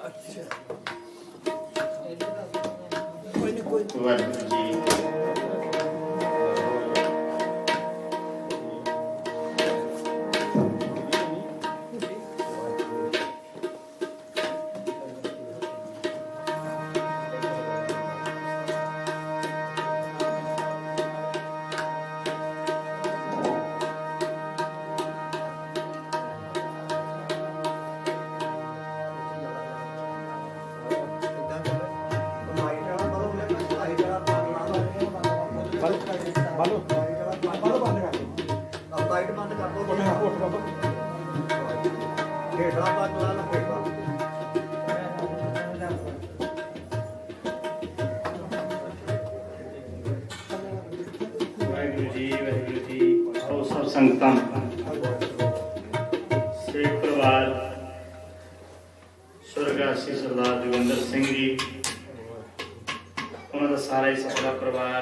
ਵਾਹਿਗੁਰੂ ਜੀ। संगतां सिख परिवार स्वर्गवासी सरदार जोगिंदर सिंह जी, उन्होंने सारा ही सपना परिवार,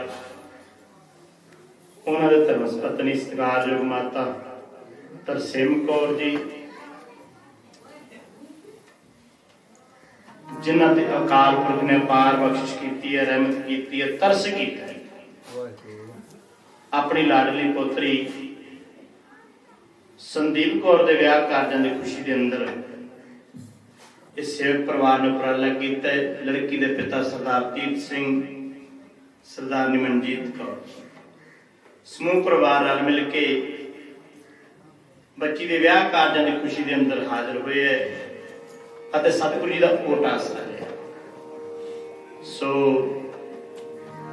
उन्होंने धर्म पत्नी सत्कारयोग माता तरसेम कौर जी, जिन्हों ने अकाल पुरख ने अपार बख्शिश की है, रहमत की है, तरस किया अपनी लाडली पोतरी संदीप कौर के विआह कारजां की खुशी के अंदर इस सेवक परिवार ने उपराला किया। लड़की के पिता सरदार तीर्थ सिंह, सरदारनी मनजीत कौर, समूह परिवार रल मिल के बच्ची के विआह कारजां की खुशी के अंदर हाजिर हुए है। सतगुरु जी का ओट आसरा है। सो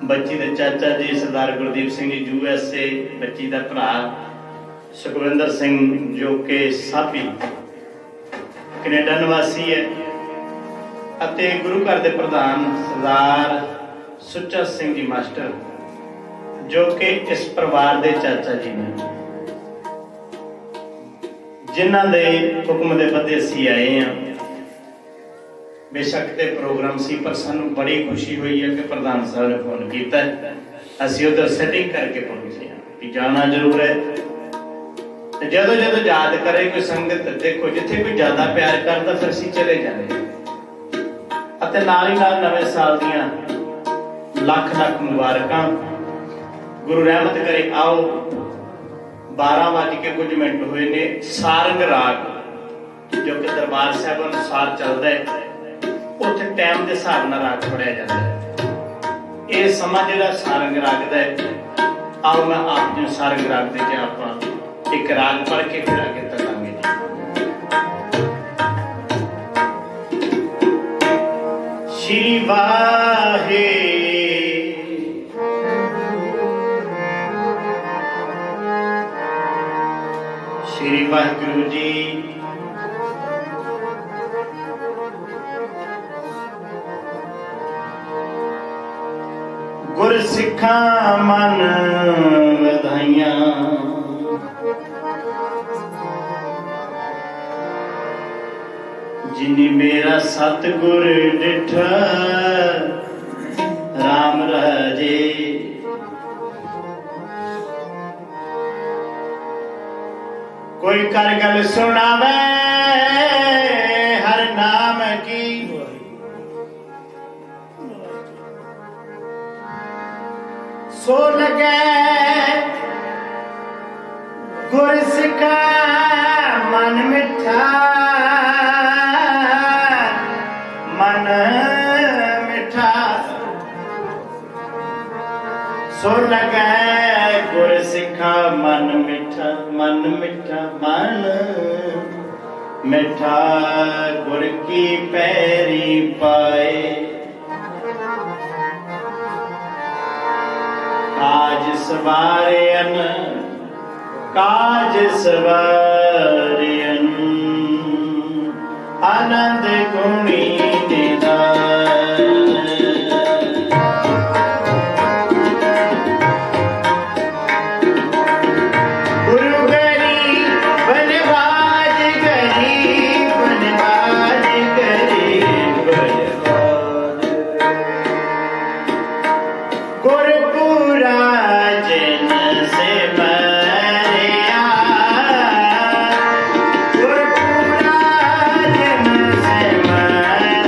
बच्ची के चाचा जी सरदार गुरदीप सिंह जी USA, बच्ची का भरा सुखविंदर सिंह जो कि साबी कनेडा निवासी है, अते गुरु घर के प्रधान सरदार सुच्चा सिंह जी मास्टर जो कि इस परिवार के चाचा जी ने, जिन्हां दे हुक्म दे बदे असीं आए हैं। बेशक ते प्रोग्राम सी पर सानू बड़ी खुशी हुई है कि प्रधान साहब ने फोन किया, असीं उधर सेटिंग करके पहुंचे हैं कि जाना जरूर है। जदों जदों याद करे कोई संगत, देखो जिथे कोई ज्यादा प्यार करता फिर असीं चले जाते, नाल ही नाल नवे साल दियां लख लख मुबारकां। गुरु रहमत करे। आओ 12:00 हुए ने। सारंग राग जो कि दरबार साहब अनुसार चलता है, उत्थे टाइम के हिसाब नाल राग पढ़िया जाता है। ये समा जिहड़ा सारंग राग दा है, आओ मैं आप जी सारंग राग दे के आपां एक राग पढ़ के फिर आगे तकांगे। श्री वाहे श्री वाहिगुरु जी। गुर सिखा मन वधाइयां, जिनी मेरा सतगुर डिठा राम राजे। कोई कर गल सुनावे हर नाम की, सो लगे गुर सिखा मन मिठा, मन मिठा। सो लगे गुर सिखा मन मिठा, मन मिठा, मन मिठा। गुर की पैरी पाए, काज सवारियन, काज सवारियन। आनंद गुणी निधान, गुरु गरीब बनवाज, गरीब बनवाज, गरीब बनवाज। गुरपुरा जिन से मरिया, गुरपुरा जिन से मरिया।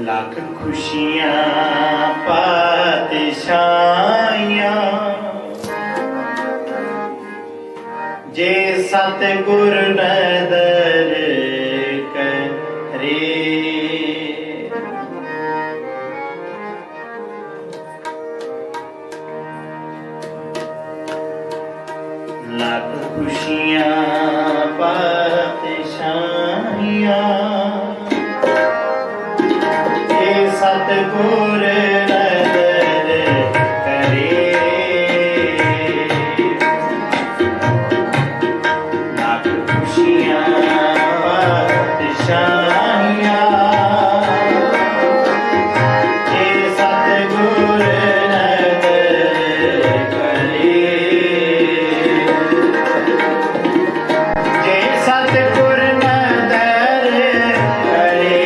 लाख खुशियां पातशाहियां जे सतगुर नदर करे। लाख खुशियां पातशाहियां जे सतगुर नदर करे। लाख खुशियां पातशाहियां जे सतगुर नदर करे। जे सतगुर नदर करे,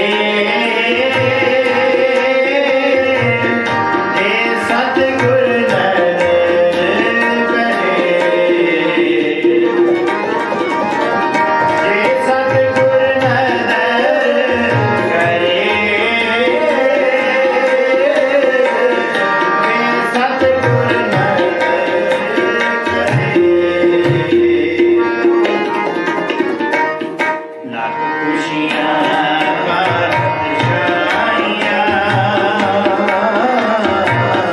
जे सतगुर नदर करे, जे सतगुर नदर करे, जे सतगुर नदर करे। लाख खुशियां पातशाहियां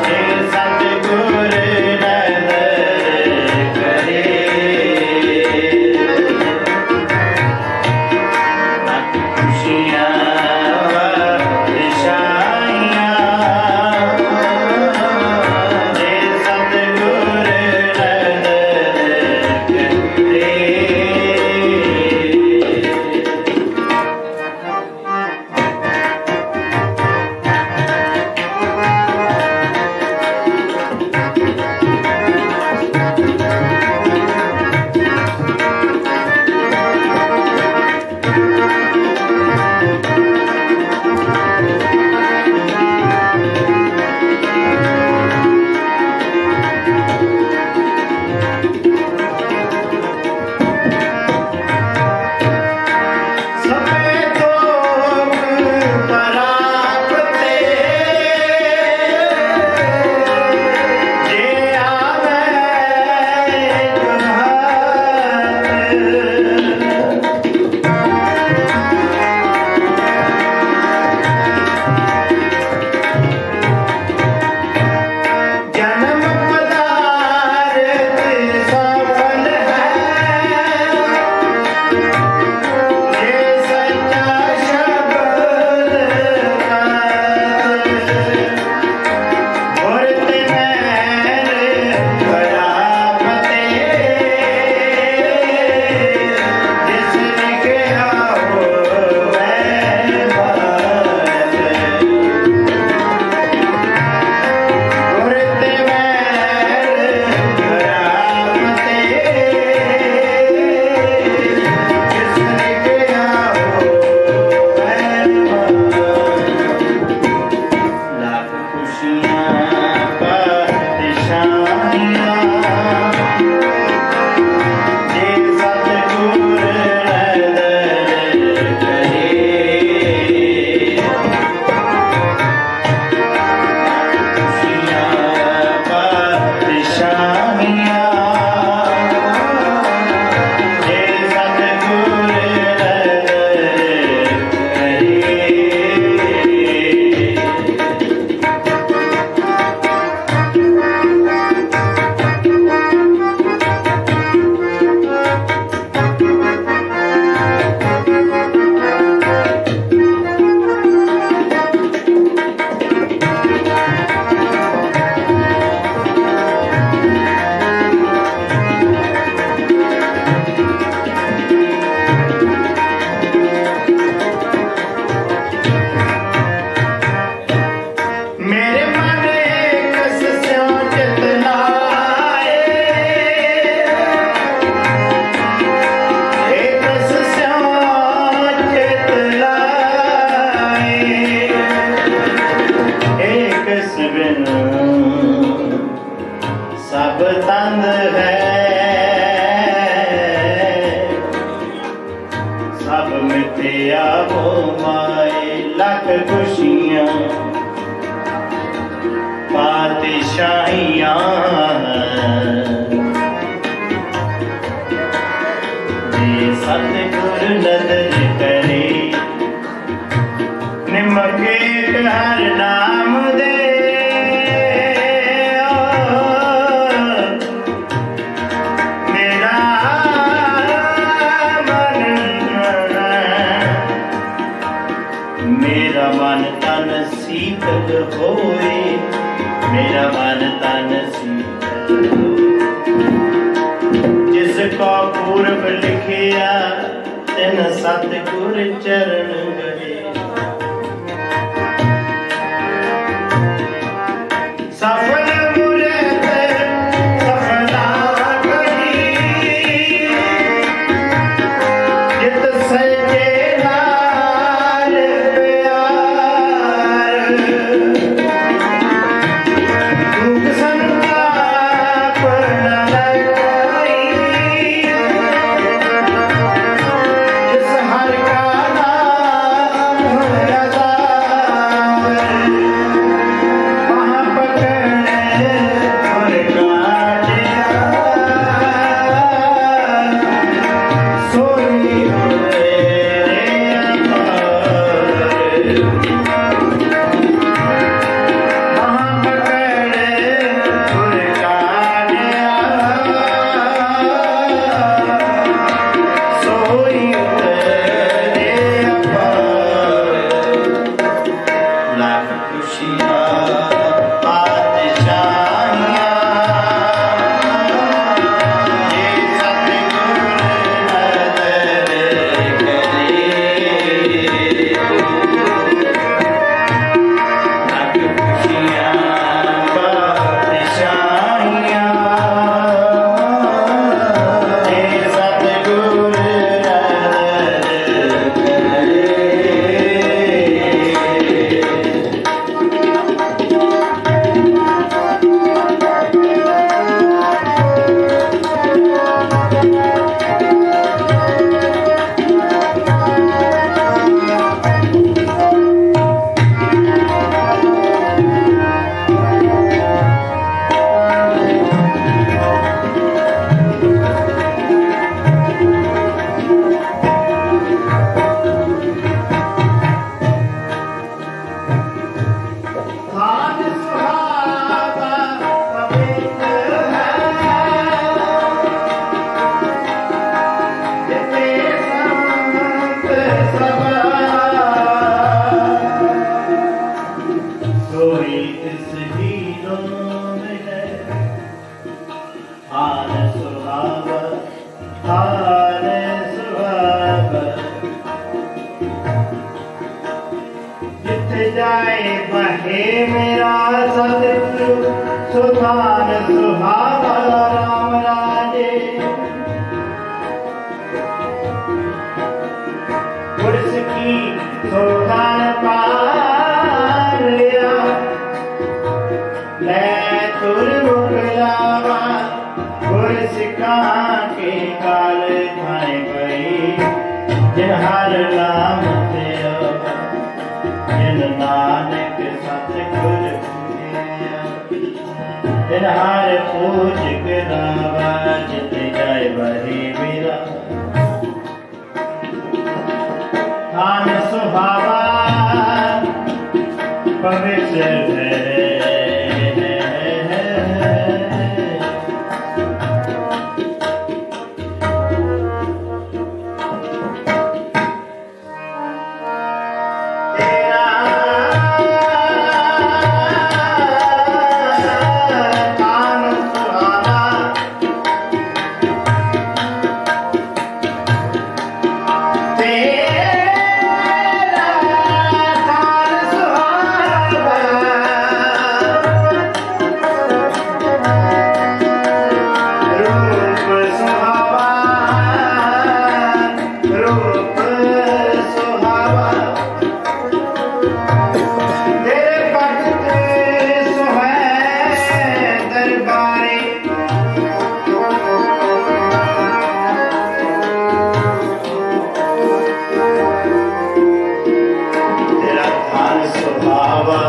जे सतगुर नदर करे। लाख खुशियां पातशाहियां जे सतगुर नदर करे। सबे दुख परापते जे आवे तुम्हारे। जन्म पदार्थ सफल है जे सच्चा शब्द मूर्त नैन परापते जिसने किया हो वह बात। मूर्त नैन परापते जिसने किया हो वह बात। लाख खुशियां पातशाहियां जे सतगुर नदर करे। खुशियां पातशाहियां जे सतगुर नदर करे। मेरे मन कस स्यों चित लाए, कस स्यों चित लाए। कस बिनु सब तंद है, सब मिथ्या हो माए। लाख खुशियां मन तन जिसको पूर्व लिखिया तिन सतगुर चरण गए सफल मूरत सफला करी जित सचे नाल प्यार दुख संताप न लगाई जिस हर का नाम आधार वहाँ पकड़े और काटिया सोई मेरे अपार वहाँ पकड़े और काटिया सोई मेरे अपार लाख खुशियाँ बादशाहियाँ ये सतगुर नज़र करे लाख खुशियाँ बादशाहियाँ ये सतगुर नज़र करे धान सुहावा पवित्र है जिते संत सभा सोई तिस हीरो मिले धान सुहावा जिथे जाए बहे मेरा सतगुरु सुधान सुहावा राम राजे पुरुष की सुधान पार लिया मैं तुर मुकलावा पुरुष के काल थाए गई जिन हर नाम तेरा जिन नानक सतगुर पूजिया जिन हर पूज करावा जित जाय बहे मेरा धान सुहावा पवित्र है तेरा धान सुहावा तेरा धान सुहावा रूप सुहावा रूप सुहावा तेरे भक्त सुहै दरबारे तेरा धान सुहावा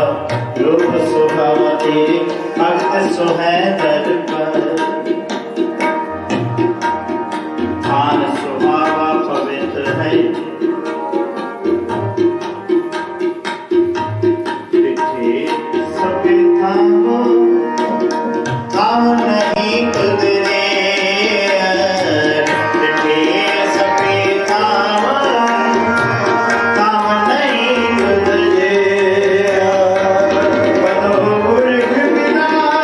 रूप सुहावा तेरे भक्त सुहै दरबार धान सुहावा पवित्र है पिछे सफेद थामो थाम नहीं कुदरे पिछे सफेद थामो थाम नहीं कुदरे बनो पुरख विनाश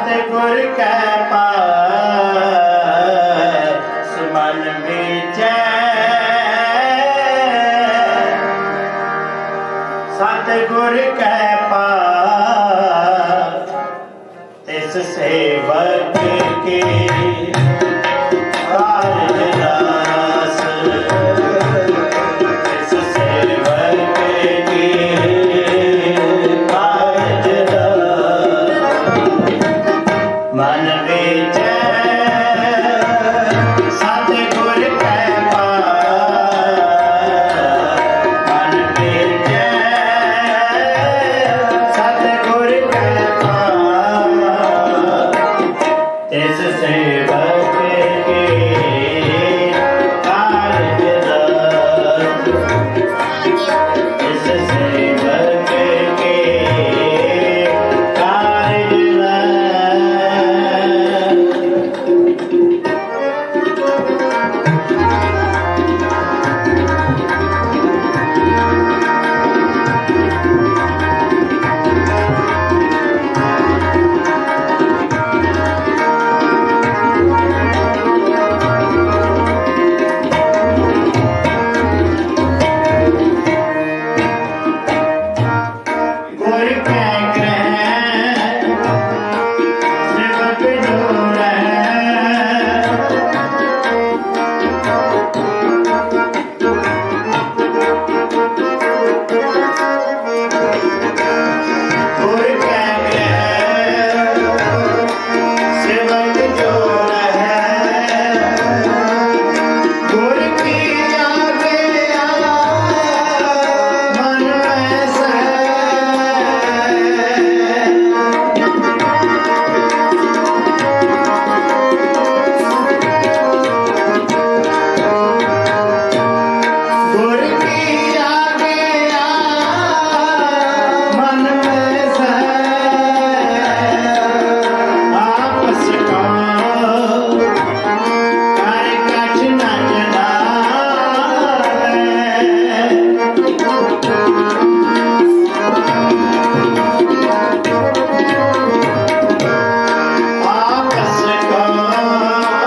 सतगुर कै पास मन विचै सतगुर कै पास तिस सेवक के कारज दास तिस सेवक के कारज दास मन विचै सतगुर कै पास मन विचै सतगुर कै पास तिस सेवक के कारज दास तिस सेवक के कारज दास गुर कै ग्रह सेवक जो गुर कै ग्रह सेवक जो गुर की आज्ञा मन ऐसा गुर की आज्ञा मन ऐसा आपस का कर कछ न आपस का कर कछ न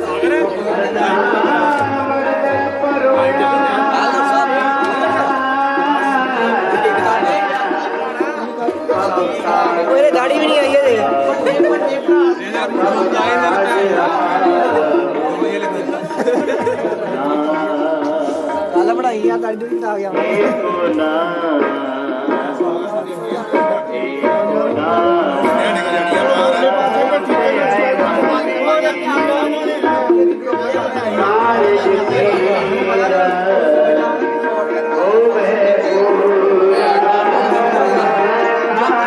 हर हर नाम हृदय स्वन ध्यावै ਬਣਾਈ ਆ ਕਰ ਦੂਜੀ ਤਾਂ ਆ ਗਿਆ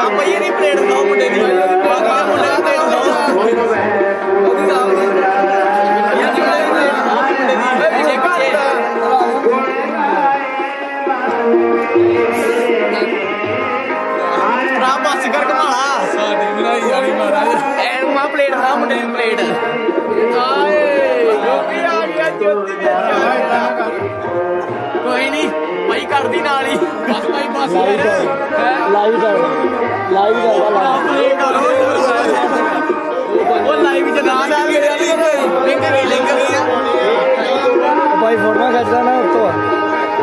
ਆਪਾਂ ਇਹ ਨਹੀਂ ਪਲੇਟ ਲਾਓ ਮੁੰਡੇ ਦੀ ਮੁੰਡੇ ਦਾ ਪਲੇਟ ਲਾਓ बस कर कमाला साडी बनाई जानी महाराज एन मा प्लेट बना मुंडे दी प्लेट आए ज्योति आ गया ज्योति भी आ गया कोई नहीं भाई कर दी नाल ही बस भाई बस लाइव कर वो लाइव च ना आ गया लिंक गई भाई फोटो खिचदा ना उत्तो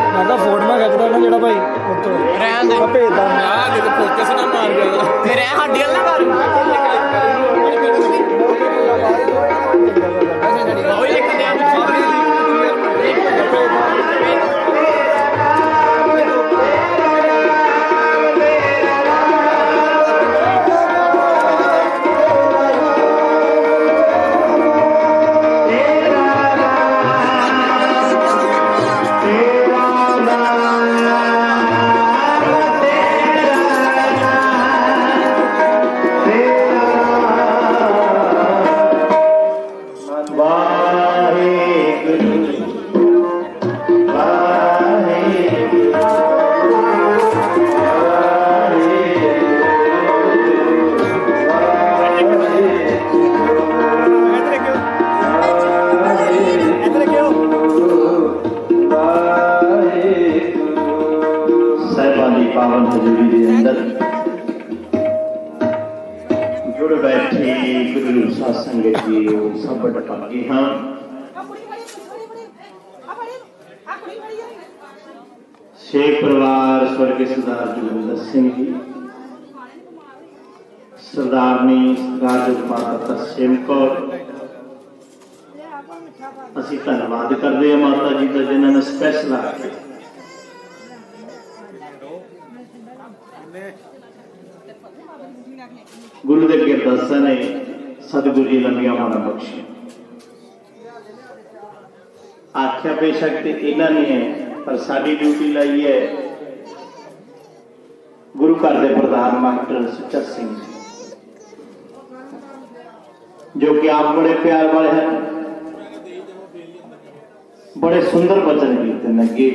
मैं तो फोटो खिचदा ना जेड़ा भाई उत्तो रहन दे भेजदा यार जे फोकस ना मार गया फिर ए हड्डी वाला कर ओए लिख दे शेख परिवार स्वर्गीय सरदार जोगिंदर सिंह जी सरदारनी राजमाता तरसेम कौर असी धन्यवाद करते हैं माता जी का जिन्होंने स्पैशल आके गुरु के अरदासा ने सतगुरु जी लंबिया माना बख्शी आख्या बेशक इन्होंने है पर साड़ी ड्यूटी लाई है गुरु घर के प्रधान मास्टर सुचा सिंह जी जो कि आप बड़े प्यार वाले हैं बड़े सुंदर वचन कीर्तन लगे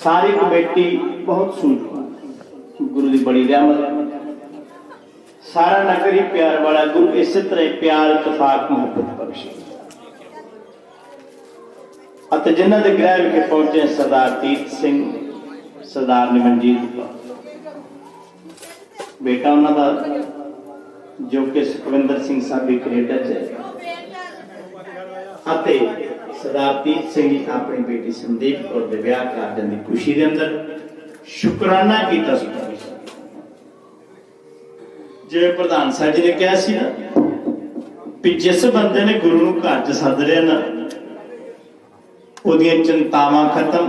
सारी कमेटी बहुत सुंदर गुरु की बड़ी रहमत सारा नगर ही प्यार वाला गुरु इस तरह प्यार इतफाक मोहब्बत बख्शे जिन्हों के गृह विखे पहुंचे सरदार तीर्थ सिंह सरदार निमनजीत बेटा उन्होंने जो कि सुखविंदर सिंह साहब कनेडा च सरदार तीर्थ सिंह अपनी बेटी संदीप कौर के ब्याह करने की खुशी के अंदर शुकराना किया जो प्रधान साहब जी ने कहा सी ना जिस बंदे ने गुरु को घर च सद लिया ना उहदियां चिंतावां खत्म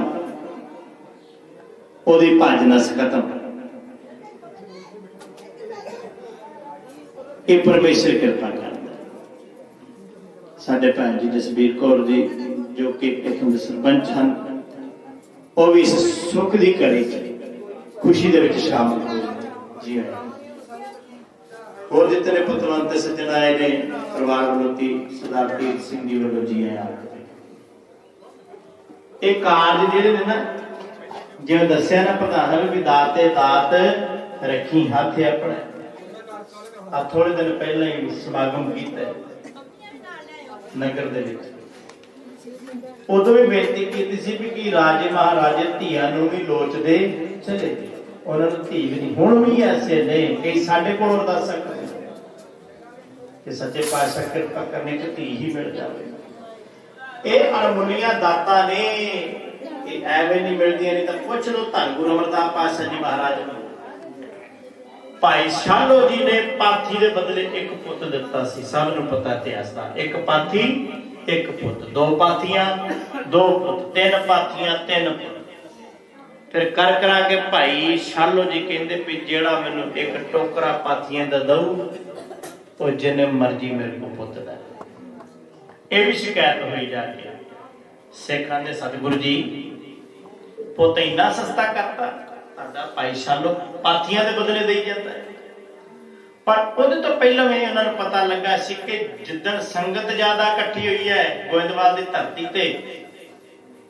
उहदी भज नस खत्म ये परमेश्वर कृपा करता साडे भैन जी जसबीर कौर जी जो कि इत्थों दे सरपंच हैं वो भी सुख की घड़ी खुशी दे विच शामिल हो जी हाँ और जितने पुतवंत सज्जन आए ने परिवार वालों सरदार तीर्थ सिंह जी वालों जी आए एक कारज जिहड़े ने ना जिवें दस्सिया ना प्रधान भी दाते दात रखी हाथ अपने थोड़े दिन पहले ही समागम किया नगर दे विच उदों भी बेनती की सी कि राजे महाराजे धियां नूं भी लोचदे चले उन्होंने धी भी नहीं हुण भी ऐसे ने कई साडे कोल अरदासां करदे कि सच्चे पातशाह कृपा करने च धी ही मिल जाए ये अणमुलियां दाता ने एवं नहीं मिलदियां नहीं तो पुछ लो धन गुरु अमरदास पातशाह जी महाराज भाई शालो जी ने पाथी के बदले एक पुत दिता सी सब नूं पता इतिहास दा एक पाथी एक पुत, दो पाथियां दो पुत, तीन पाथियां तीन पुत। फिर कर करा के भाई शालो जी कहते भी जेड़ा मैनू एक टोकरा पाथियां दा दऊ वो जिन्ने मर्जी मेरे को पुत दा। ये भी शिकायत हुई जाके सिखां दे सतगुरु जी पुत इन्ना सस्ता करता ताड़ा भाई शालो पाथियां दे बदले देई जाता है। पर ਉਹਦੇ ਤੋਂ ਪਹਿਲਾਂ ਵੀ ਉਹਨਾਂ ਨੂੰ ਪਤਾ ਲੱਗਾ ਸੀ ਕਿ ਜਿੱਦਣ ਸੰਗਤ ਜ਼ਿਆਦਾ ਇਕੱਠੀ ਹੋਈ ਹੈ ਗੋਇੰਦਵਾਲ ਦੀ ਧਰਤੀ ਤੇ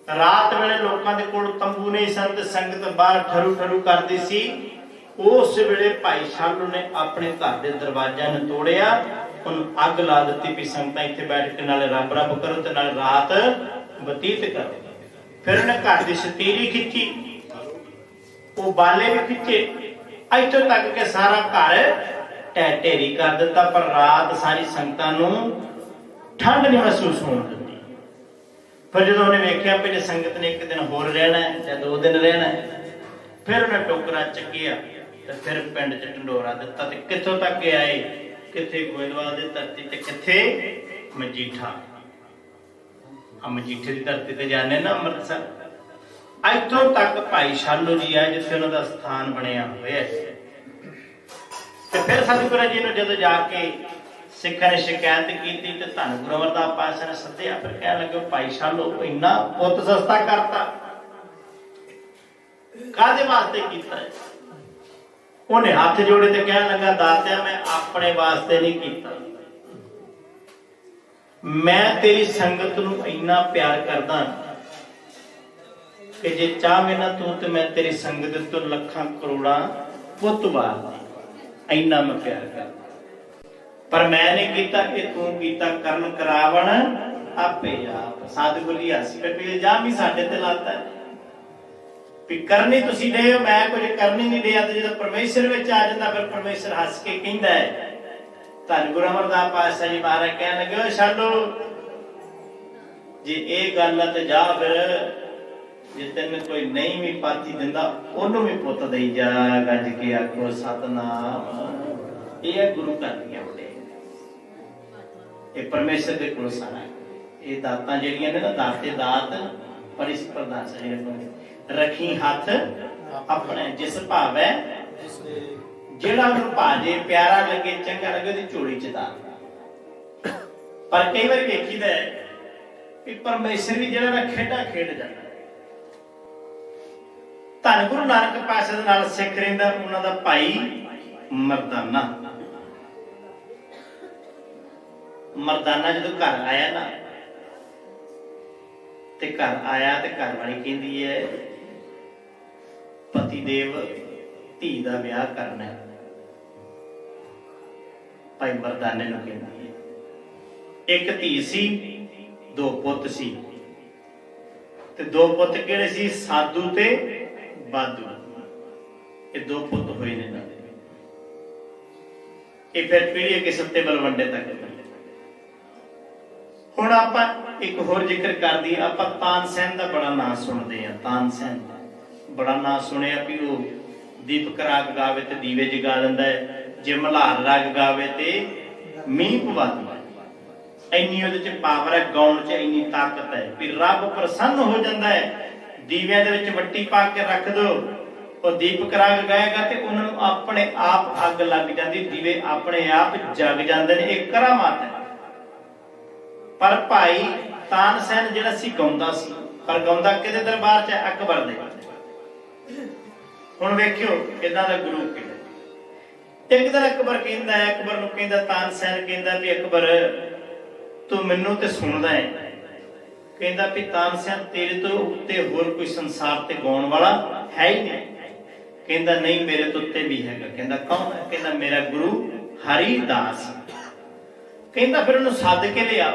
ਰਾਤ ਵੇਲੇ ਲੋਕਾਂ ਦੇ ਕੋਲ ਤੰਬੂ ਨਹੀਂ ਸਨ ਤੇ ਸੰਗਤ ਬਾਹਰ ਠਰੂ ਠਰੂ ਕਰਦੀ ਸੀ। ਉਸ ਵੇਲੇ ਭਾਈ ਸ਼ਾਲੂ ਨੇ ਆਪਣੇ ਘਰ ਦੇ ਦਰਵਾਜ਼ਿਆਂ ਨੂੰ ਤੋੜਿਆ, ਉਹਨੂੰ ਅੱਗ ਲਾ ਦਿੱਤੀ ਵੀ ਸੰਗਤਾਂ ਇੱਥੇ ਬੈਠ ਕੇ ਨਾਲੇ ਰੱਬ ਰੱਬ ਕਰੋ ਤੇ ਨਾਲੇ ਰਾਤ ਬਤੀਤ ਕਰੋ। ਫਿਰ ਉਹਨੇ ਘਰ ਦੀ ਸ਼ਤੀਰੀ ਖਿੱਚੀ, ਉਹ ਬਾਲੇ ਵੀ ਖਿੱਚੇ, ਇੱਥੋਂ ਤੱਕ ਕਿ ਸਾਰਾ ਘਰ ਢਹਿ ਢੇਰੀ कर दिता। पर रात सारी संगतां नूं ठंड नहीं महसूस होण दित्ती। फिर जो उन्हें वेख्या भी संगत ने एक दिन होर रहना है या 2 दिन रहना है, फिर उन्हें टोकरा चुकिया तो फिर पिंड च ढंडोरा दिता। ते कित्थों तक आए, कित्थे गोइंदवाल दी धरती ते कित्थे मजीठा। मजीठे की धरती ते जाने ना अमृतसर, इत्थों तक भाई शालू जी है जिथे उन्होंने स्थान बनया हुआ है। फिर सतगुरु जी ने जदों जाके सिखां ने शिकायत की तो धन गुरु अमरदास पातशाह ने सद्या। फिर कह लगे भाई शालो इन्ना पुत सस्ता करता कादे वास्ते कीता है? उन्हें हाथ जोड़े तो कह लगा दात्या मैं अपने वास्ते नहीं कीता, मैं तेरी संगत नूं इन्ना प्यार करदा कि जे चाहे ना तू तो मैं तेरी संगत तो लखां करोड़ां पुत वार इन्ना मैं प्यार कर। पर मैं नहीं कीता कि तू कीता करन करावण आपे आप। सतगुरु जी हस के इल्जाम ही साडे ते लाता है भी करनी तुसीं दे हो, मैं कुछ करनी नहीं दिया। तो जो परमेश्वर विच आ जांदा फिर परमेश्वर हस के कहंदा है। धन गुरु अमरदास पातशाह जी महाराज कहण लगे शालो जे ये गल है तो जा फिर जे तेन कोई नहीं भी पाथी दिंदा ओनू भी पुत दई जा। गज के आखो सतनाम। ये गुरु घर दी वडे, ये परमेश्वर दे कोल सारा ये दातां जेड़ियां ने ना दाते दात बड़ी प्रधान से रखी हाथ अपने जिस भावे जेड़ा उन्हें भाजे प्यारा लगे चंगा लगे दी झोली च दात। पर कई बार वेखीदा है कि परमेश्वर भी जेड़ा ना खेडा खेड जाता। धन गुरु नानक पातशाह दे नाल सिख रहिंदा उन्हां दा भाई मरदाना। मरदाना जदों घर आया ना ते घर आया ते घर वाली कहंदी है पति देव धी दा विआह करना है। भाई मरदाने नूं कहंदी है एक धी सी 2 पुत सी ते 2 पुत किहड़े सी साधु ते बादू। ये 2 पुत हुए ने ना ये फिर पीढ़ी किस्म ते बलवंडे तक। हुण आपां एक होर जिक्र कर दी। आपां तानसेन दा बड़ा नाम सुनते हैं। तानसेन बड़ा नाम सुनिया भी वो दीपक राग गावे ते दीवे जगा दिंदा है, जे मल्हार राग गावे ते मींह पवा दिंदा है। इन्नी उहदे च पावर है, गाउण च इन्नी ताकत है भी रब प्रसन्न हो जाता है। दीवियां दे विच वट्टी पा के रख दो और दीपक राग गाएगा तो उन्होंने अपने आप अग लग जाती, दीवे अपने आप जग जाते हैं। एक करामात है। पर भाई तानसेन जिहड़ा सी गाउंदा सी, पर गाउंदा किहदे दरबार च? अकबर दे। हुण वेखियो किदां दा गुरु किहड़ा। एक दिन अकबर कहंदा है, अकबर नूं कहंदा तानसेन कहंदा भी अकबर तू मैनूं ते सुणदा है। कहंदा भी तानसेन तेरे तो उत्ते होर कोई संसार ते गाउण वाला है ही नहीं। कहंदा नहीं मेरे तो उत्ते भी हैगा। कहंदा कौन है? कहंदा मेरा गुरु हरिदास। कहंदा फिर उन्हें सद के लिया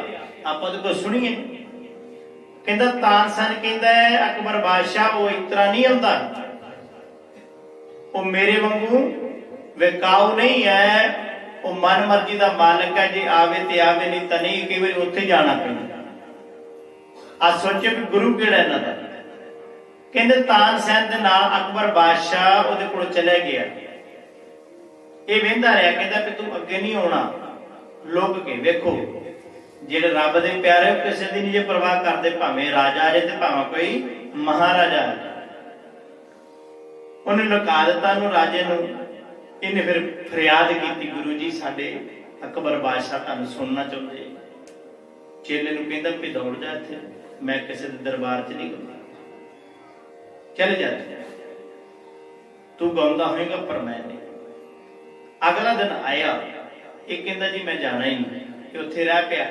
आप को सुनिए। कहंदा तानसेन कहंदा है अकबर बादशाह वो इतना नहीं आंदा, वो मेरे वांगू विकाऊ नहीं है, वो मन मर्जी का मालिक है। जे आवे ते आवे नहीं तो नहीं, कई बार उत्थे जाना पैंदा। आ सोचे भी गुरु किहड़ा इन्हां दा। कहंदे तानसेन दे नाल अकबर बादशाह उहदे कोल चले गया। ये वेंदा रहा, कहंदा कि तू अगे नहीं आउणा। लोग के वेखो ਜਿਹੜੇ ਰੱਬ ਦੇ ਪਿਆਰੇ ਕਿਸੇ ਦੀ ਨਹੀਂ ਜੇ ਪਰਵਾਹ ਕਰਦੇ, ਭਾਵੇਂ ਰਾਜਾ ਜੇ ਤੇ ਭਾਵੇਂ ਕੋਈ ਮਹਾਰਾਜਾ। ਉਹਨੇ ਲੁਕਾ ਦਿੱਤਾ ਨੂੰ ਰਾਜੇ ਨੂੰ। ਇਹਨੇ ਫਿਰ ਫਰਿਆਦ ਕੀਤੀ, ਗੁਰੂ ਜੀ ਸਾਡੇ ਅਕਬਰ ਬਾਦਸ਼ਾਹ ਤੁਹਾਨੂੰ ਸੁਣਨਾ ਚਾਹੁੰਦੇ। ਚੇਲੇ ਨੂੰ ਕਹਿੰਦਾ ਵੀ ਦੌੜ ਜਾ ਇੱਥੇ, ਮੈਂ ਕਿਸੇ ਦੇ ਦਰਬਾਰ 'ਚ ਨਹੀਂ ਗਾਉਂਦਾ, ਚੱਲ ਜਾ, ਤੂੰ ਗਾਉਂਦਾ ਹੋਏਗਾ ਪਰ ਮੈਂ ਨਹੀਂ। ਅਗਲਾ ਦਿਨ ਆਇਆ, ਇਹ ਕਹਿੰਦਾ ਜੀ ਮੈਂ ਜਾਣਾ ਹੀ ਨਹੀਂ, ਤੇ ਉੱਥੇ ਰਹਿ ਪਿਆ।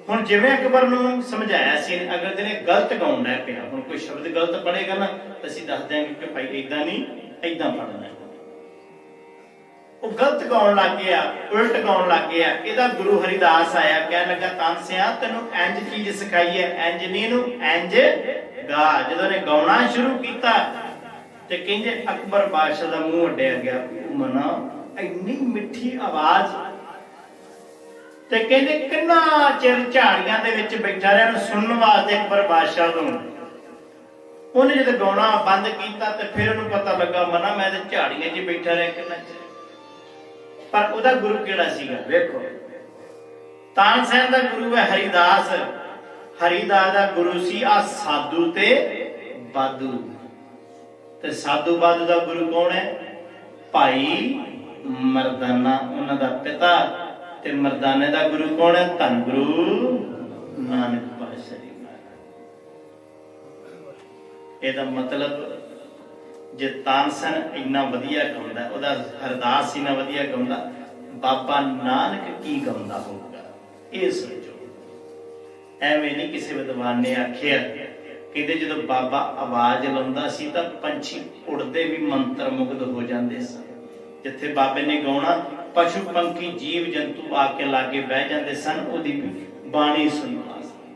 ਹੁਣ ਜਿਵੇਂ ਅਕਬਰ ਨੂੰ ਸਮਝਾਇਆ ਸੀ, ਅਗਲੇ ਦਿਨ ਇਹ ਗਲਤ ਗਾਉਣ ਲੱਗ ਪਿਆ। ਹੁਣ ਕੋਈ ਸ਼ਬਦ ਗਲਤ ਪੜ੍ਹੇਗਾ ਨਾ ਤਾਂ ਅਸੀਂ ਦੱਸ ਦਿਆਂਗੇ ਕਿ ਭਾਈ ਏਦਾਂ ਨਹੀਂ, ਏਦਾਂ ਪੜ੍ਹਨਾ। ਉਹ ਗਲਤ ਗਾਉਣ ਲੱਗ ਗਿਆ, ਉਲਟ ਗਾਉਣ ਲੱਗ ਗਿਆ। ਇਹਦਾ ਗੁਰੂ ਹਰੀਦਾਸ ਆਇਆ, ਕਹਿਣ ਲੱਗਾ ਤਾਨਸਿਆ ਤੈਨੂੰ ਇੰਜ ਚੀਜ਼ ਸਿਖਾਈ ਹੈ, ਇੰਜ ਨਹੀਂ, ਇਹਨੂੰ ਇੰਜ ਗਾ। ਜਦੋਂ ਇਹਨੇ ਗਾਉਣਾ ਸ਼ੁਰੂ ਕੀਤਾ ਤੇ ਕਹਿੰਦੇ ਅਕਬਰ ਬਾਦਸ਼ਾਹ ਦਾ ਮੂੰਹ ਅੱਡਿਆ ਗਿਆ। ਮਨਾ ਇੰਨੀ ਮਿੱਠੀ ਆਵਾਜ਼, ਤੇ ਕਹਿੰਦੇ ਕਿੰਨਾ ਚਿਰ ਝਾੜੀਆਂ ਦੇ ਵਿੱਚ ਬੈਠਾ ਰਿਹਾ ਨੂੰ ਸੁਣਨ ਵਾਸਤੇ ਅਕਬਰ ਬਾਦਸ਼ਾਹ ਨੂੰ। ਉਹਨੇ ਜਦੋਂ ਗਾਉਣਾ ਬੰਦ ਕੀਤਾ ਤੇ ਫਿਰ ਉਹਨੂੰ ਪਤਾ ਲੱਗਾ ਮਨਾ ਮੈਂ ਤੇ ਝਾੜੀਆਂ 'ਚ ਬੈਠਾ ਰਿਹਾ ਕਿੰਨਾ ਚਿਰ। ਪਰ ਉਹਦਾ ਗੁਰੂ ਕਿਹੜਾ ਸੀਗਾ? ਵੇਖੋ, ਤਾਨਸੈਨ ਦਾ ਗੁਰੂ ਹੈ ਹਰੀਦਾਸ। ਹਰੀਦਾਸ ਦਾ ਗੁਰੂ ਸੀ ਆ ਸਾਧੂ ਤੇ ਬਾਦੂ। ਤੇ ਸਾਧੂ ਬਾਦੂ ਦਾ ਗੁਰੂ ਕੌਣ ਹੈ? ਭਾਈ ਮਰਦਾਨਾ, ਉਹਨਾਂ ਦਾ ਪਿਤਾ। ਤੇ ਮਰਦਾਨੇ ਦਾ ਗੁਰੂ ਕੌਣ ਹੈ? ਧੰਨ ਗੁਰੂ ਨਾਨਕ ਪਾਤਸ਼ਾਹ ਜੀ। ਇਹਦਾ ਮਤਲਬ ਜੇ ਤਾਨਸੈਨ ਇੰਨਾ ਵਧੀਆ ਗਾਉਂਦਾ, ਉਹਦਾ ਹਰਦਾਸ ਇੰਨਾ ਵਧੀਆ ਗਾਉਂਦਾ, ਬਾਬਾ ਨਾਨਕ ਕੀ ਗਾਉਂਦਾ ਹੋਊਗਾ? ਇਹ ਸੋਚੋ। ਐਵੇਂ ਨਹੀਂ ਕਿਸੇ ਵਿਦਵਾਨ ਨੇ ਆਖਿਆ, ਕਹਿੰਦੇ ਜਦੋਂ ਬਾਬਾ ਆਵਾਜ਼ ਲਾਉਂਦਾ ਸੀ ਤਾਂ ਪੰਛੀ ਉੜਦੇ ਵੀ ਮੰਤਰ ਮੁਗਧ ਹੋ ਜਾਂਦੇ ਸਨ। ਜਿੱਥੇ ਬਾਬੇ ਨੇ ਗਾਉਣਾ, ਪਸ਼ੂ ਪੰਖੀ ਜੀਵ ਜੰਤੂ ਆ ਕੇ ਲਾਗੇ ਬਹਿ ਜਾਂਦੇ ਸਨ ਉਹਦੀ ਬਾਣੀ ਸੁਣਨ ਵਾਸਤੇ।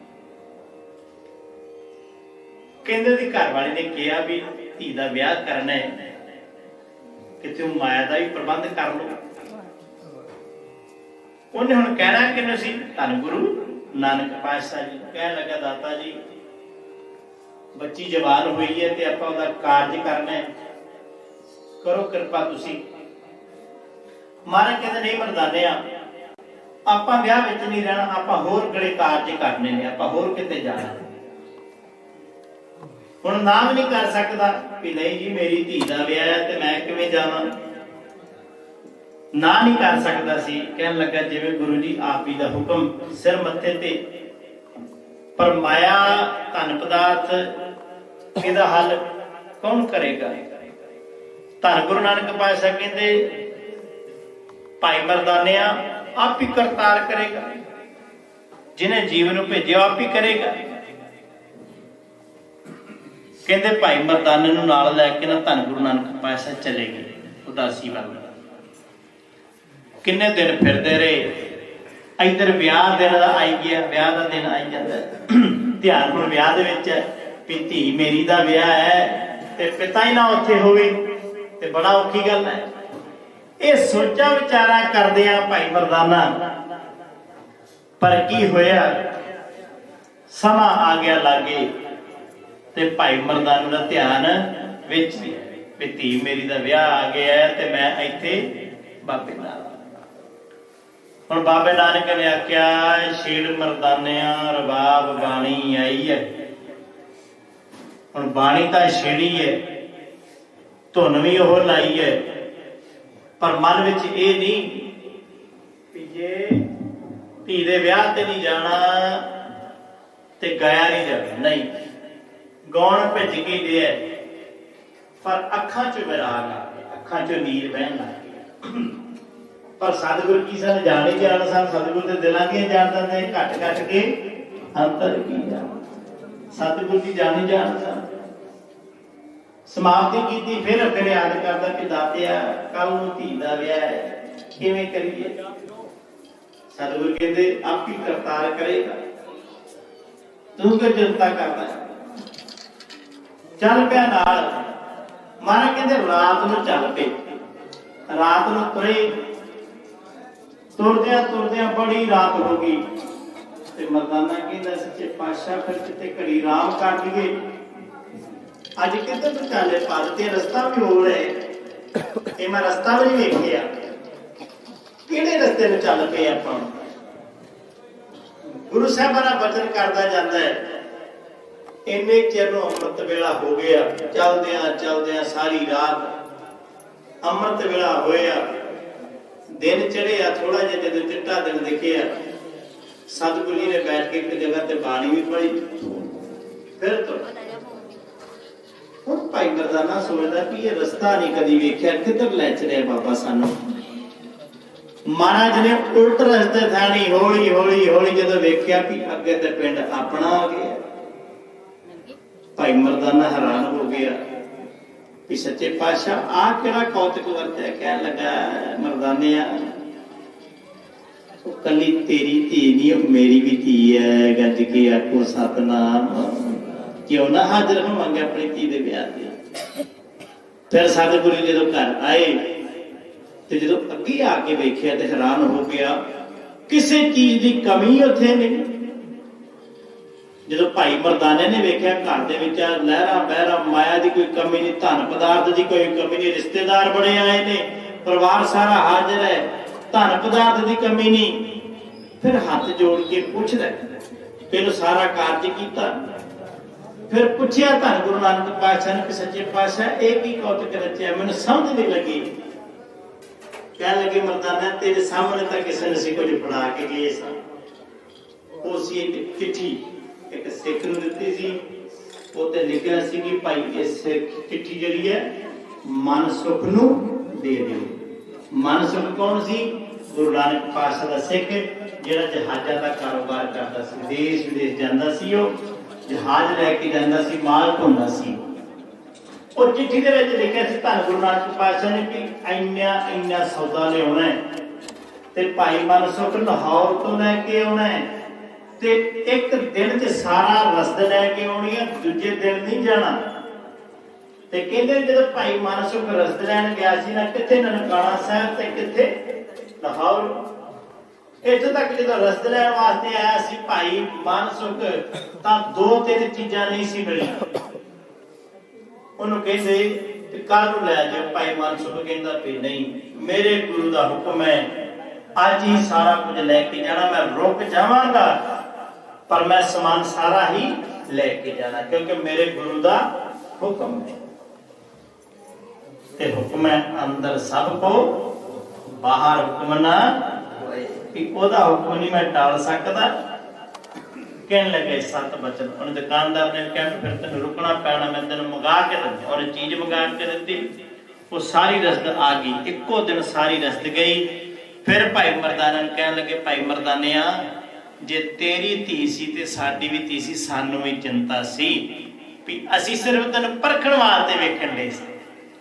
ਕਹਿੰਦੇ ਦੀ ਘਰ ਵਾਲੇ ਨੇ ਕਿਹਾ ਵੀ ਧੀ ਦਾ ਵਿਆਹ ਕਰਨਾ ਹੈ, ਕਿਤੇ ਮਾਇਆ ਦਾ ਵੀ ਪ੍ਰਬੰਧ ਕਰ ਲਓ। ਉਹਨੇ ਹੁਣ ਕਹਿਣਾ ਕਿਹਨੂੰ ਸੀ? ਧੰਨ ਗੁਰੂ ਨਾਨਕ ਪਾਤਸ਼ਾਹ ਜੀ। ਕਹਿਣ ਲੱਗਾ ਦਾਤਾ ਜੀ ਬੱਚੀ ਜਵਾਨ ਹੋਈ ਹੈ ਤੇ ਆਪਾਂ ਉਹਦਾ ਕਾਰਜ ਕਰਨਾ ਹੈ, ਕਰੋ ਕਿਰਪਾ ਤੁਸੀਂ। ਮਹਾਰਾਜ ਕਹਿੰਦੇ ਨਹੀਂ ਮਰਦਾਨੇ ਆ, ਆਪਾਂ ਵਿਆਹ ਵਿੱਚ ਨਹੀਂ ਰਹਿਣਾ, ਆਪਾਂ ਹੋਰ ਕਿਹੜੇ ਕਾਰਜ ਕਰਨੇ ਨੇ, ਆਪਾਂ ਹੋਰ ਕਿਤੇ ਜਾਣਾ। ਹੁਣ ਨਾਮ ਨਹੀਂ ਕਰ ਸਕਦਾ ਵੀ ਨਹੀਂ ਜੀ ਮੇਰੀ ਧੀ ਦਾ ਵਿਆਹ ਹੈ ਤੇ ਮੈਂ ਕਿਵੇਂ ਜਾਵਾਂ, ਨਾ ਨਹੀਂ ਕਰ ਸਕਦਾ ਸੀ। ਕਹਿਣ ਲੱਗਾ ਜਿਵੇਂ ਗੁਰੂ ਜੀ ਆਪ ਹੀ ਦਾ ਹੁਕਮ ਸਿਰ ਮੱਥੇ ਤੇ। ਪਰ ਮਾਇਆ ਧਨ ਪਦਾਰਥ ਇਹਦਾ ਹੱਲ ਕੌਣ ਕਰੇਗਾ? ਧੰਨ ਗੁਰੂ ਨਾਨਕ ਪਾਤਸ਼ਾਹ ਕਹਿੰਦੇ ਭਾਈ ਮਰਦਾਨਿਆ ਆਪ ਹੀ ਕਰਤਾਰ ਕਰੇਗਾ, ਜਿਹਨੇ ਜੀਵਨ ਨੂੰ ਭੇਜਿਆ ਆਪ ਹੀ ਕਰੇਗਾ। ਕਹਿੰਦੇ ਭਾਈ ਮਰਦਾਨੇ ਨੂੰ ਨਾਲ ਲੈ ਕੇ ਨਾ ਧੰਨ ਗੁਰੂ ਨਾਨਕ ਪਾਤਸ਼ਾਹ ਚਲੇ ਗਏ ਉਦਾਸੀ ਵੱਲ। ਕਿੰਨੇ ਦਿਨ ਫਿਰਦੇ ਰਹੇ। ਇੱਧਰ ਵਿਆਹ ਦਿਨ ਦਾ ਆਈ ਗਿਆ, ਵਿਆਹ ਦਾ ਦਿਨ ਆਈ ਜਾਂਦਾ। ਧਿਆਨ ਹੁਣ ਵਿਆਹ ਦੇ ਵਿੱਚ ਹੈ ਵੀ ਧੀ ਮੇਰੀ ਦਾ ਵਿਆਹ ਹੈ ਤੇ ਪਿਤਾ ਹੀ ਨਾ ਉੱਥੇ ਹੋਵੇ ਤੇ ਬੜਾ ਔਖੀ ਗੱਲ ਹੈ। ਇਹ ਸੋਚਾਂ ਵਿਚਾਰਾ ਕਰਦੇ ਆ ਭਾਈ ਮਰਦਾਨਾ। ਪਰ ਕੀ ਹੋਇਆ, ਸਮਾਂ ਆ ਗਿਆ ਲਾਗੇ ਤੇ ਭਾਈ ਮਰਦਾਨੇ ਦਾ ਧਿਆਨ ਵਿੱਚ ਵੀ ਧੀ ਮੇਰੀ ਦਾ ਵਿਆਹ ਆ ਗਿਆ ਤੇ ਮੈਂ ਇੱਥੇ ਬਾਬੇ ਨਾਲ। ਹੁਣ ਬਾਬੇ ਨਾਨਕ ਨੇ ਆਖਿਆ ਛੇੜ ਮਰਦਾਨਿਆਂ ਰਬਾਬ ਬਾਣੀ ਆਈ ਹੈ। ਹੁਣ ਬਾਣੀ ਤਾਂ ਛੇੜੀ ਹੈ, ਧੁਨ ਵੀ ਉਹ ਲਾਈ ਹੈ, ਪਰ ਮਨ ਵਿੱਚ ਇਹ ਨਹੀਂ ਵੀ ਜੇ ਧੀ ਦੇ ਵਿਆਹ ਤੇ ਨਹੀਂ ਜਾਣਾ ਤੇ ਗਾਇਆ ਨਹੀਂ ਜਾਣਾ। ਨਹੀਂ, ਗਾਉਣ ਭਿੱਜ ਕੇ ਦਿਆ, ਪਰ ਅੱਖਾਂ 'ਚ ਵਿਰਾਗ ਆ ਗਿਆ, ਅੱਖਾਂ 'ਚੋਂ ਨੀਰ ਵਹਿਣ ਲੱਗ ਗਿਆ। ਪਰ ਸਤਿਗੁਰ ਕੀ ਸਨ ਜਾਣੇ ਜਾਣ ਸਨ, ਸਤਿਗੁਰ ਦੇ ਦਿਲਾਂ ਦੀਆਂ ਜਾਣ ਦਿੰਦੇ, ਘੱਟ ਘੱਟ ਕੇ ਅੰਤਰ ਕੀ ਜਾਣ। ਸਤਿਗੁਰ ਦੀ ਜਾਣੀ ਜਾਣ ਸਨ। ਸਮਾਪਤੀ ਕੀਤੀ, ਫਿਰ ਅੱਗੇ ਯਾਦ ਕਰਦਾ ਕਿ ਦਾਤਿਆ ਕੱਲ ਨੂੰ ਧੀ ਦਾ ਵਿਆਹ ਹੈ, ਕਿਵੇਂ ਕਰੀਏ? ਸਤਿਗੁਰ ਕਹਿੰਦੇ ਆਪ ਹੀ ਕਰਤਾਰ ਕਰੇਗਾ, ਤੂੰ ਕਿਉਂ ਚਿੰਤਾ ਕਰਦਾ? ਚੱਲ ਪਿਆ ਨਾਲ। ਮਹਾਰਾਜ ਕਹਿੰਦੇ ਰਾਤ ਨੂੰ ਚੱਲ ਪਏ, ਰਾਤ ਨੂੰ ਤੁਰੇ। ਤੁਰਦਿਆਂ ਤੁਰਦਿਆਂ ਬੜੀ ਰਾਤ ਹੋ ਗਈ ਤੇ ਮਰਦਾਨਾ ਕਹਿੰਦਾ ਸੱਚੇ ਪਾਤਸ਼ਾਹ ਫਿਰ ਕਿਤੇ ਘੜੀ ਆਰਾਮ ਕਰ ਲਈਏ। ਅੱਜ ਕਿੱਧਰ ਨੂੰ ਚੱਲੇ? ਪਦ ਤੇ ਰਸਤਾ ਵੀ ਹੋਰ ਹੈ, ਇਹ ਮੈਂ ਰਸਤਾ ਵੀ ਨਹੀਂ ਵੇਖਿਆ। ਕਿਹੜੇ ਰਸਤੇ ਨੂੰ ਚੱਲ ਪਏ ਆਪਾਂ? गुरु साहबां दा वचन करदा जांदा है। इन्ने चिर नूं अमृत वेला हो गया, चलदियां चलदियां सारी रात अमृत वेला होया, दिन चढ़िया, थोड़ा जिहा जदों चिट्टा दिन दिखिया, सतगुरु जी ने बैठ के एक जगह ते बाणी भी पढ़ी। फिर तो हुण भाई मरदाना सोचदा कि ये रस्ता नहीं कदी वेख्या, किधर लै चलिया बाबा सानू। महाराज ने उल्ट रस्ते थानी हौली हौली हौली जदों वेख्या कि अगे ते पिंड अपना आ गया। भाई मरदाना हैरान हो गया कि सच्चे पातशाह आ केड़ा कौतक वरत्या। कहन लगा मरदाने कली तेरी धी नहीं मेरी भी धी है, गज के आखो सतनाम। क्यों ना हाजिर होवांगे अपनी धी दे ब्याह ते। फिर सतगुरु जदों घर आए ते जदों अगे आके वेख्या ते हैरान हो गया, किसी चीज की कमी उत्थे नहीं। जदों भाई मरदाने ने वेख्या घर दे विच लहरा बहरा, माया की कोई कमी नहीं, धन पदार्थ की कोई कमी नहीं, रिश्तेदार बड़े आए ने, परिवार सारा हाजिर है, धन पदार्थ की कमी नहीं। फिर हाथ जोड़ के पूछदा, पहले सारा कार्य किया, फिर पूछया धन गुरु नानक पातशाह ने कि सच्चे पातशाह एक ही कौतक रचिया, मैनूं समझ नहीं लगी। कह लगे मरदाना तेरे सामने तक किसी ने सी कुछ फड़ा के गए सा। उसी एक चिट्ठी एक सिख नूं दित्ती सी, उत्ते लिखिया सी कि भाई इस चिट्ठी जिहड़ी है मन सुख नूं दे दिओ। मन सुख कौन सी? गुरु नानक पातशाह दा सिख जिहड़ा जहाज़ां दा कारोबार करदा सी, देश विदेश जांदा सी, ਉਹ जहाज लैके जांदा सी, माल ढोंदा सी। और चिट्ठी दे विच लिखिया सी धन गुरु नानक पातशाह ने कि इन्ना सौदा लिआउणा है ते भाई मन सुख लाहौर तो लैके आउणा है ते एक दिन च सारा रसद लैके आउणी है, दूजे दिन नहीं जाना। ते कहंदे जदों भाई मन सुख रसद लैण गया सी ना, कित्थे ननकाणा साहिब ते कित्थे लाहौर। इत्थों तक जो रसद लैण वास्ते आया सी भाई मन सुख, तां 2-3 चीज़ां नहीं सी मिली। उन्होंने कहते कि कल नूं लै जाओ। भाई मन सुख कहंदा भी नहीं, मेरे गुरु दा हुक्म है, अज ही सारा कुछ लैके जाना। मैं रुक जावांगा पर मैं समान सारा ही लैके जाना, क्योंकि मेरे गुरु दा हुक्म है। ते हुक्म है अंदर सबको, बाहर हुक्म ना कि ओदा हुक्म नहीं मैं टाल सकदा। कहने लगे 7 वचन। उन्हें दुकानदार ने कहा फिर तेन रुकना पैना, मैं तेन मंगा के दी। और चीज मंगा के दी, वो सारी रसद आ गई, इक्को दिन सारी रसद गई। फिर भाई मरदाना ने कहने लगे भाई मरदाने जे तेरी धी सी ते साडी भी धी सी, सानू भी चिंता सी भी असी सिर्फ तेन परखण वास्ते वेखण लए सी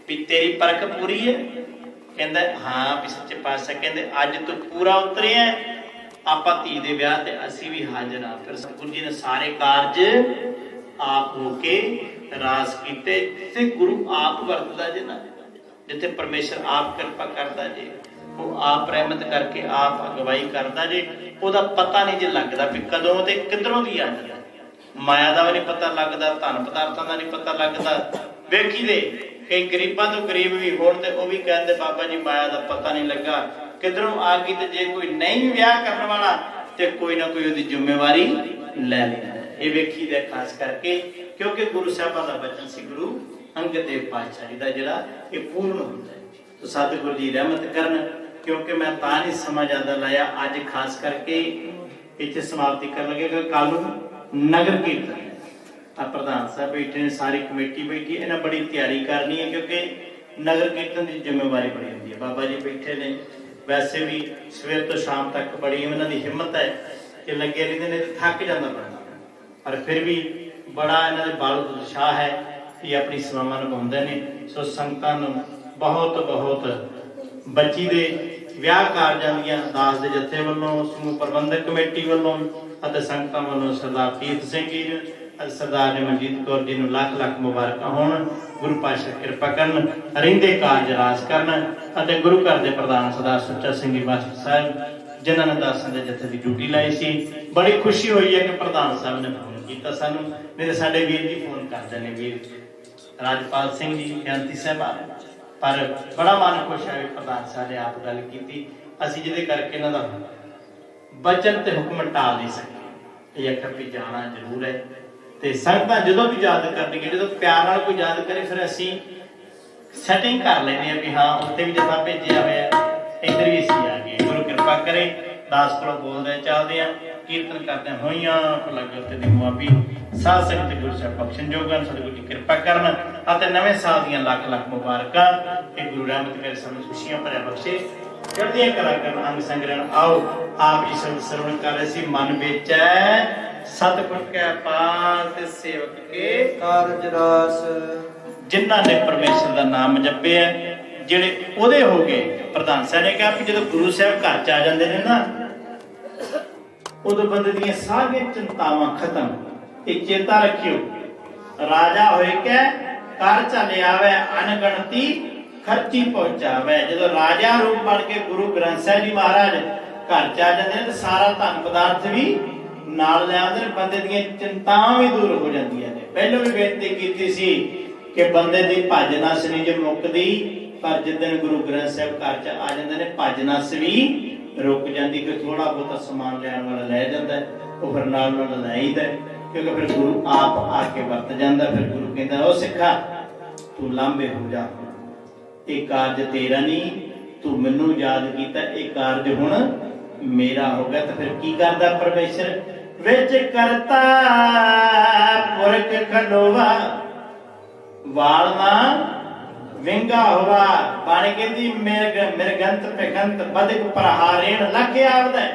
भी तेरी परख पूरी है। कहंदा हाँ भी सच्चे पातशाह कहंदे अज तू पूरा उतरे है, आपां धी दे विआह ते असी भी हाजिर हाँ। फिर सतगुरु जी ने सारे कारज आप होके रास कीते। जिथे गुरु आप वरतदा जे ना, जिथे परमेश्वर आप कृपा करदा जे, वो आप रहमत करके आप अगवाई करदा जे, ओदा पता नहीं जे लगदा भी कदों ते किधरों दी आ जाए। माया दा भी नहीं पता लगदा, धन पदार्थां दा नहीं पता लगदा। वेखी दे कई गरीबां तो गरीब भी होण ते वो भी कहंदे बाबा जी माया दा पता नहीं लगा, किधरों आ गई। ते जे कोई नहीं विआह करने वाला ते कोई ना कोई उसकी जिम्मेवारी लै लेना। ये वेखी दे खास करके क्योंकि गुरु साहिबां दा वचन सी, गुरु अंगद देव पातशाह जी दा जिहड़ा ये पूर्ण हुंदा है। तो सतगुरु जी रहमत करन, क्योंकि मैं तां नहीं समा ज्यादा लाया। अज खास करके इत्थे समाप्ति कर लगे। कल नगर कीर्तन प्रधान साहब बैठे ने, सारी कमेटी बैठी, इन्हें बड़ी तैयारी करनी है क्योंकि नगर कीर्तन की जिम्मेवारी बड़ी होती है। बाबा जी बैठे ने, वैसे भी सवेर तो शाम तक बड़ी इन्हों की हिम्मत है कि लगे रहते ने, थक जाता बंदा, पर फिर भी बड़ा इन्हों के बल उत्साह है कि अपनी सेवावां निभाउंदे ने। सो संगतां नूं बहुत बहुत बच्ची दे विआह कारजां दीआं दास दे जत्थे वल्लों, समूह प्रबंधक कमेटी वल्लों अते संगतां वल्लों सरदार तीर्थ सिंह जी, सरदार मनजीत कौर जी नूं लख लख मुबारक होण। गुरु पातशाह कृपा करन, रहिंदे कारज रास करन अते गुरु घर दे प्रधान सरदार सुच्चा सिंह जी मास्टर साहब जिन्हां ने दासां दे जत्थे दी ड्यूटी लाई सी। बड़ी खुशी हुई है कि प्रधान साहब ने फोन किया सानूं, नहीं तो साडे वीर जी फोन करदे ने, वीर राजपाल सिंह जी बेनती साहब, पर बड़ा मन खुश है प्रधान साहब ने आप गल की। असीं जिहदे करके इन्हां दा वचन ते हुक्म टाल नहीं सके। ਇਹ ਆਖਿਆ ਵੀ ਜਾਣਾ ਜ਼ਰੂਰ ਹੈ। ਤੇ ਸੰਗਤਾਂ ਜਦੋਂ ਵੀ ਯਾਦ ਕਰਨਗੇ, ਜਦੋਂ ਪਿਆਰ ਨਾਲ ਕੋਈ ਯਾਦ ਕਰੇ, ਫਿਰ ਅਸੀਂ ਸੈਟਿੰਗ ਕਰ ਲੈਂਦੇ ਹਾਂ ਵੀ ਹਾਂ ਉੱਥੇ ਵੀ ਜਥਾ ਭੇਜਿਆ ਹੋਇਆ, ਇੱਧਰ ਵੀ ਅਸੀਂ ਆ ਗਏ। ਗੁਰੂ ਕਿਰਪਾ ਕਰੇ। ਦਾਸ ਕੋਲੋਂ ਬੋਲਦੇ ਚੱਲਦੇ ਆ, ਕੀਰਤਨ ਕਰਦੇ ਹੋਈਆਂ ਲੱਗ ਤੇ ਦੀ ਮੁਆਬੀ ਸਾਧ ਸੰਗਤ ਗੁਰੂ ਸਾਹਿਬ ਬਖਸ਼ਣ ਜੋਗਨ, ਸਤਿਗੁਰੂ ਜੀ ਕਿਰਪਾ ਕਰਨ ਅਤੇ ਨਵੇਂ ਸਾਲ ਦੀਆਂ ਲੱਖ ਲੱਖ ਮੁਬਾਰਕਾਂ। ਇਹ ਗੁਰੂ ਰਹਿਮਤ ਕਰੇ, ਸਾਨੂੰ ਖੁਸ਼ੀਆਂ ਭਰਿਆ ਬਖਸ਼ੇ, ਚੜ੍ਹਦੀਆਂ ਕਲਾ ਕਰਨ, ਅੰਗ ਸੰਗ ਰਹਿਣ। ਆਓ ਆਪ ਜੀ ਸ਼ਬਦ ਸਰਵਣ ਕਰ ਰਹੇ ਸੀ। ਮਨ ਵਿੱਚ ਸਤਿਗੁਰ ਕੈ ਪਾਸ ਤੇ ਸੇਵਕ ਕੇ ਕਾਰਜ ਰਾਸ। ਜਿਨ੍ਹਾਂ ਨੇ ਪਰਮੇਸ਼ਰ ਦਾ ਨਾਮ ਜਪਿਆ, ਜਿਹੜੇ ਉਹਦੇ ਹੋ ਗਏ। ਪ੍ਰਧਾਨ ਸਾਹਿਬ ਨੇ ਕਿਹਾ ਵੀ ਜਦੋਂ ਗੁਰੂ ਸਾਹਿਬ ਘਰ ਚ ਆ ਜਾਂਦੇ ਨੇ ਨਾ, ਉਦੋਂ ਬੰਦੇ ਦੀਆਂ ਸਾਰੀਆਂ ਚਿੰਤਾਵਾਂ ਖਤਮ। ਇਹ ਚੇਤਾ ਰੱਖਿਓ, ਰਾਜਾ ਹੋਏ ਕਿ ਕਰ ਚਲੇ ਆਵੇ, ਅਣਗਿਣਤੀ ਖਰਚੀ ਪਹੁੰਚਾਵੇ। ਜਦੋਂ ਰਾਜਾ ਰੂਪ ਬਣ ਕੇ ਗੁਰੂ ਗ੍ਰੰਥ ਸਾਹਿਬ ਜੀ ਮਹਾਰਾਜ ਘਰ ਚ ਆ ਜਾਂਦੇ ਨੇ ਤੇ ਸਾਰਾ ਧਨ ਪਦਾਰਥ ਵੀ ਨਾਲ ਲੈ ਆਉਂਦੇ ਨੇ, ਬੰਦੇ ਦੀਆਂ ਚਿੰਤਾਵਾਂ ਵੀ ਦੂਰ ਹੋ ਜਾਂਦੀਆਂ ਨੇ। ਪਹਿਲਾਂ ਵੀ ਬੇਨਤੀ ਕੀਤੀ ਸੀ ਕਿ ਬੰਦੇ ਦੀ ਭੱਜ ਨੱਸ ਨਹੀਂ ਜੇ ਮੁੱਕਦੀ, ਪਰ ਜਿੱਦਣ ਗੁਰੂ ਗ੍ਰੰਥ ਸਾਹਿਬ ਘਰ ਚ ਆ ਜਾਂਦੇ ਨੇ ਭੱਜ ਨੱਸ ਵੀ ਰੁਕ ਜਾਂਦੀ। ਕਿ ਥੋੜਾ ਬਹੁਤਾ ਸਮਾਨ ਲੈਣ ਵਾਲਾ ਲੈ ਜਾਂਦਾ, ਉਹ ਫਿਰ ਨਾਲ ਨਾਲ ਲਾਈਦਾ, ਕਿਉਂਕਿ ਫਿਰ ਗੁਰੂ ਆਪ ਆ ਕੇ ਵਰਤ ਜਾਂਦਾ। ਫਿਰ ਗੁਰੂ ਕਹਿੰਦਾ, ਉਹ ਸਿੱਖਾ ਤੂੰ ਲਾਂਭੇ ਹੋ ਜਾ, ਇਹ ਕਾਰਜ ਤੇਰਾ ਨਹੀਂ, ਤੂੰ ਮੈਨੂੰ ਯਾਦ ਕੀਤਾ, ਇਹ ਕਾਰਜ ਹੁਣ ਮੇਰਾ ਹੋ ਗਿਆ। ਤਾਂ ਫਿਰ ਕੀ ਕਰਦਾ ਪਰਮੇਸ਼ਰ? ਵਿੱਚ ਕਰਤਾ ਪੁਰਖ ਖਲੋਵਾ, ਵਾਲਨਾ ਵਿੰਗਾ ਹੋਵਾ। ਬਾਣੀ ਕਹਿੰਦੀ ਮਿਰਗੰਤ ਪਿਖੰਤ ਬਦਕ ਪ੍ਰਹਾਰੇਣ ਲੱਖ ਆਵਦਾ,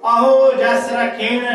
ਆਹੋ ਜਸ ਰਖੇਣ